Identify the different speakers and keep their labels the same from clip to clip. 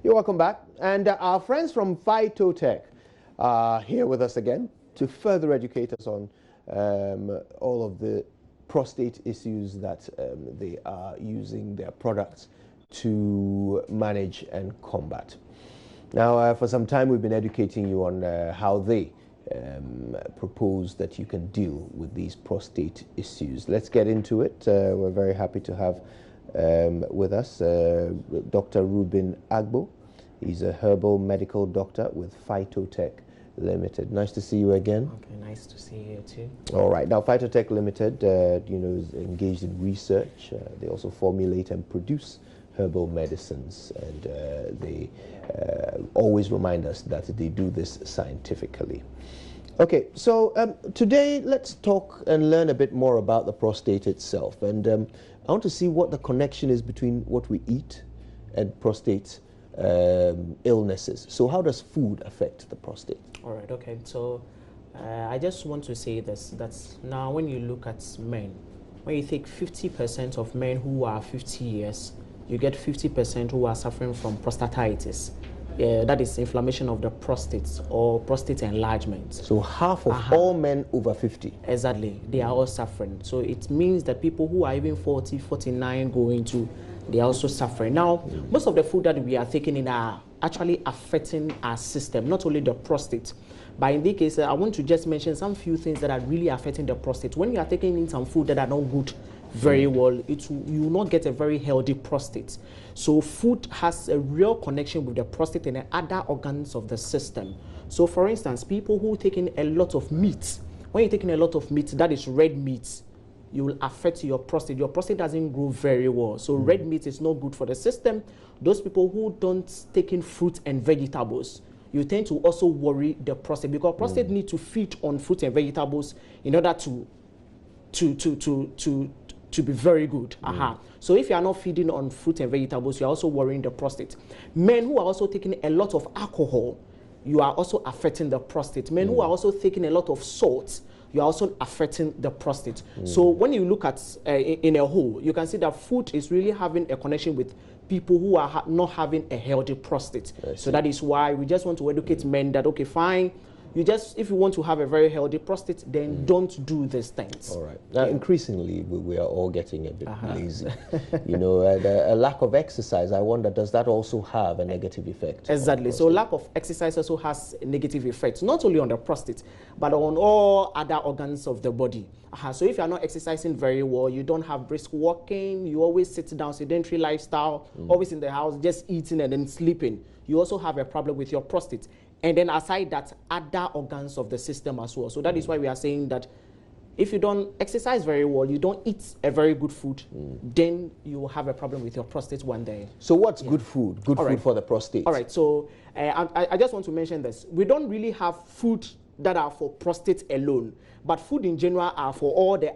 Speaker 1: You're welcome back. And our friends from Phytotech are here with us again to further educate us on all of the prostate issues that they are using their products to manage and combat. Now, for some time, we've been educating you on how they propose that you can deal with these prostate issues. Let's get into it. We're very happy to have with us Dr. Reuben Agbo. He's a herbal medical doctor with Phytotech Limited. Nice to see you again.
Speaker 2: Okay, nice to see you too.
Speaker 1: All right. Now, Phytotech Limited, is engaged in research. They also formulate and produce herbal medicines, and they always remind us that they do this scientifically. Okay, so today let's talk and learn a bit more about the prostate itself, and I want to see what the connection is between what we eat and prostate illnesses. So how does food affect the prostate?
Speaker 2: All right, okay, so I just want to say this, that now when you look at men, when you take 50% of men who are 50 years, you get 50% who are suffering from prostatitis. That is inflammation of the prostate or prostate enlargement.
Speaker 1: So half of all men over 50?
Speaker 2: Exactly. They are all suffering. So it means that people who are even 40, 49 going to, they are also suffering. Now, most of the food that we are taking in are actually affecting our system, not only the prostate. But in this case, I want to just mention some few things that are really affecting the prostate. When you are taking in some food that are not good very well, you will not get a very healthy prostate. So food has a real connection with the prostate and the other organs of the system. So for instance, people who taking a lot of meat, when you're taking a lot of meat, that is red meat, you will affect your prostate. Your prostate doesn't grow very well. So red meat is not good for the system. Those people who don't take in fruit and vegetables, you tend to also worry the prostate, because prostate need to feed on fruit and vegetables in order to be very good. So if you are not feeding on fruit and vegetables, you are also worrying the prostate. Men who are also taking a lot of alcohol, you are also affecting the prostate. Men who are also taking a lot of salt, you are also affecting the prostate. So when you look at in a whole, you can see that food is really having a connection with people who are not having a healthy prostate. So that is why we just want to educate men that, okay, fine, you just, if you want to have a very healthy prostate, then don't do these things.
Speaker 1: All right. Now, increasingly, we are all getting a bit lazy. A lack of exercise, I wonder, does that also have a negative effect?
Speaker 2: Exactly. So lack of exercise also has a negative effect, not only on the prostate, but on all other organs of the body. So if you are not exercising very well, you don't have brisk walking, you always sit down, sedentary lifestyle, always in the house, just eating and then sleeping, you also have a problem with your prostate. And then aside that, other organs of the system as well. So that is why we are saying that if you don't exercise very well, you don't eat a very good food, then you will have a problem with your prostate one day.
Speaker 1: So what's good food? Good food for the prostate?
Speaker 2: All right, so I just want to mention this. We don't really have food that are for prostate alone, but food in general are for all the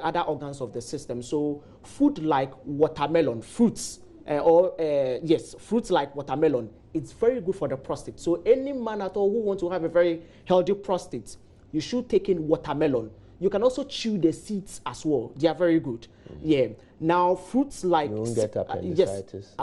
Speaker 2: other organs of the system. So food like watermelon, fruits, fruits like watermelon, it's very good for the prostate. So any man at all who wants to have a very healthy prostate, you should take in watermelon. You can also chew the seeds as well. They are very good. Now fruits like...
Speaker 1: You won't get appendicitis.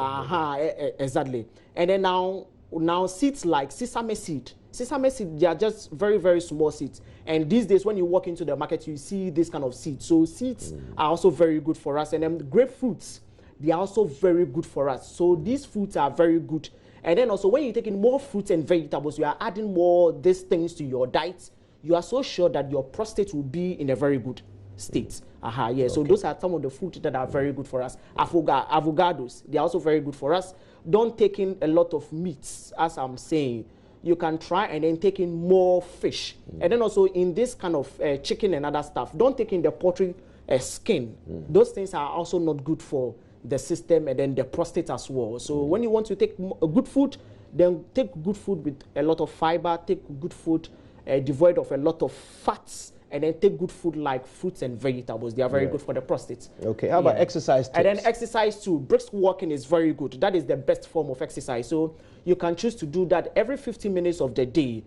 Speaker 2: Exactly. And then now seeds like sesame seed. Sesame seed, they are just very, very small seeds. And these days when you walk into the market, you see this kind of seeds. So seeds are also very good for us. And then grapefruits, they are also very good for us. So these foods are very good. And then also when you're taking more fruits and vegetables, you are adding more these things to your diet, you are so sure that your prostate will be in a very good state. So those are some of the foods that are very good for us. Avocados, they are also very good for us. Don't take in a lot of meats, as I'm saying. You can try and then take in more fish. And then also in this kind of chicken and other stuff, don't take in the poultry skin. Those things are also not good for the system and then the prostate as well. So when you want to take a good food, then take good food with a lot of fiber, take good food devoid of a lot of fats, and then take good food like fruits and vegetables. They are very good for the prostate.
Speaker 1: Okay, how about exercise tips?
Speaker 2: And then exercise too. Brisk walking is very good. That is the best form of exercise. So you can choose to do that every 15 minutes of the day.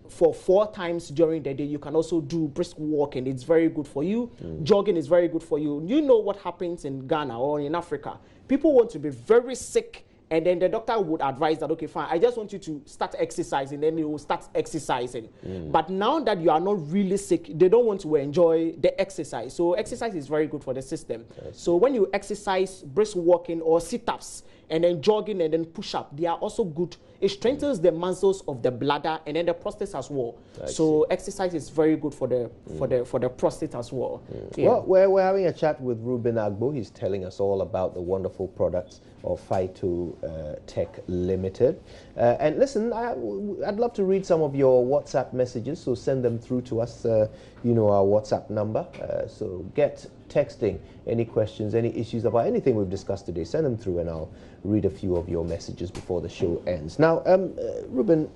Speaker 2: For 4 times during the day. You can also do brisk walking. It's very good for you. Jogging is very good for you. You know what happens in Ghana or in Africa. People want to be very sick And then the doctor would advise that, okay, fine, I just want you to start exercising. Then you will start exercising. But now that you are not really sick, they don't want to enjoy the exercise. So exercise is very good for the system. Yes. So when you exercise, brisk walking or sit-ups, and then jogging and then push-up, they are also good. It strengthens the muscles of the bladder and then the prostate as well. So exercise is very good for the prostate as well.
Speaker 1: Yeah. Well, we're having a chat with Reuben Agbo. He's telling us all about the wonderful products of Phytotech Limited. And listen, I'd love to read some of your WhatsApp messages, so send them through to us. You know our WhatsApp number. So get texting any questions, any issues about anything we've discussed today. Send them through and I'll read a few of your messages before the show ends. Now, Reuben,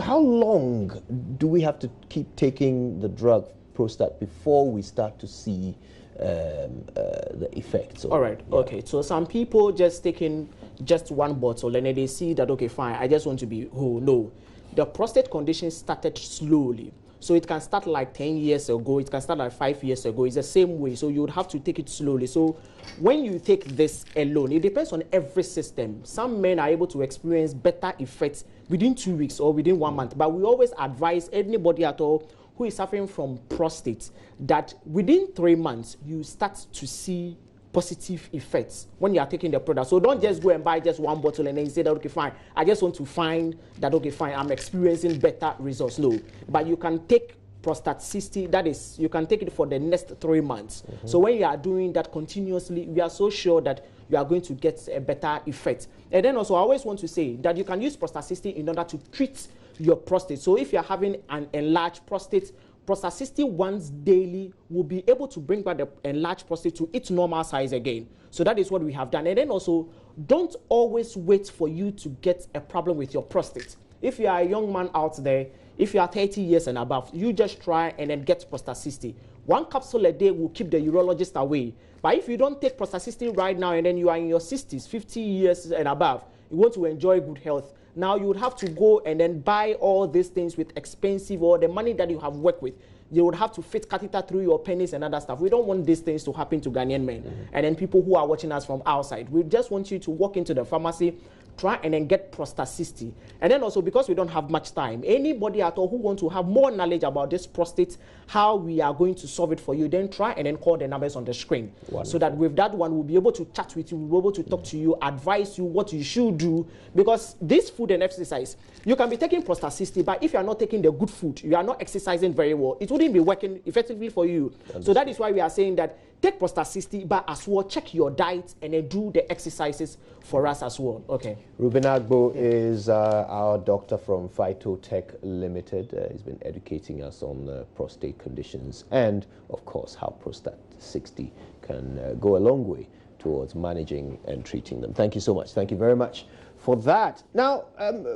Speaker 1: how long do we have to keep taking the drug Prostat before we start to see the effects?
Speaker 2: All right, okay. So some people just taking just one bottle and then they see that, okay, fine, I just want to be whole. No, the prostate condition started slowly. So it can start like 10 years ago, it can start like 5 years ago. It's the same way. So you would have to take it slowly. So when you take this alone, it depends on every system. Some men are able to experience better effects within 2 weeks or within 1 month. But we always advise anybody at all who is suffering from prostate that within 3 months, you start to see positive effects when you are taking the product. So don't just go and buy just one bottle and then say that, okay, fine, I just want to find that, okay, fine, I'm experiencing better results. No, but you can take Prostate 60, that is, you can take it for the next 3 months. So when you are doing that continuously, we are so sure that you are going to get a better effect. And then also, I always want to say that you can use Prostate 60 in order to treat your prostate. So if you're having an enlarged prostate, Prostate 60 once daily will be able to bring back the enlarged prostate to its normal size again. So that is what we have done. And then also, don't always wait for you to get a problem with your prostate. If you are a young man out there, if you are 30 years and above, you just try and then get Prostate 60. 1 capsule a day will keep the urologist away. But if you don't take Prostate 60 right now and then you are in your 60s, 50 years and above, you want to enjoy good health, now you would have to go and then buy all these things with expensive or the money that you have worked with. You would have to fit catheter through your penis and other stuff. We don't want these things to happen to Ghanaian men and then people who are watching us from outside. We just want you to walk into the pharmacy, try and then get Prostate 60. And then also, because we don't have much time, anybody at all who wants to have more knowledge about this prostate, how we are going to solve it for you, then try and then call the numbers on the screen. Wonderful. So that with that one, we'll be able to chat with you, we'll be able to talk to you, advise you what you should do. Because this food and exercise, you can be taking Prostate 60, but if you are not taking the good food, you are not exercising very well, it wouldn't be working effectively for you. So that is why we are saying that take Prostate 60, but as well check your diet and then do the exercises for us as well. Okay.
Speaker 1: Reuben Agbo is our doctor from Phytotech Limited. He's been educating us on prostate conditions and, of course, how Prostate 60 can go a long way towards managing and treating them. Thank you so much. Thank you very much for that. Now,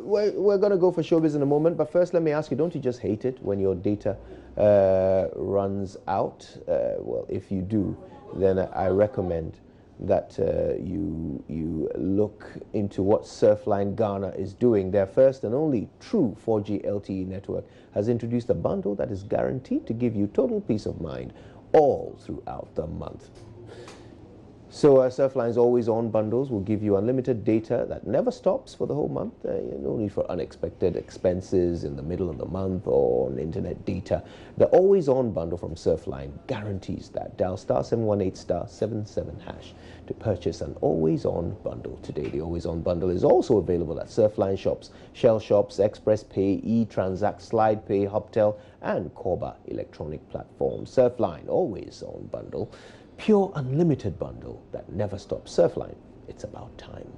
Speaker 1: we're going to go for showbiz in a moment, but first let me ask you, don't you just hate it when your data runs out? Well, if you do, then I recommend that you look into what Surfline Ghana is doing. Their first and only true 4G LTE network has introduced a bundle that is guaranteed to give you total peace of mind all throughout the month. So Surfline's always-on bundles will give you unlimited data that never stops for the whole month. No need for unexpected expenses in the middle of the month or on internet data. The always-on bundle from Surfline guarantees that. Dial *718*77# to purchase an always-on bundle today. The always-on bundle is also available at Surfline shops, Shell shops, Express Pay, eTransact, Slide Pay, Hubtel, and Korba electronic platforms. Surfline always-on bundle. Pure unlimited bundle that never stops. Surfline, it's about time.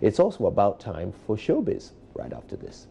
Speaker 1: It's also about time for showbiz right after this.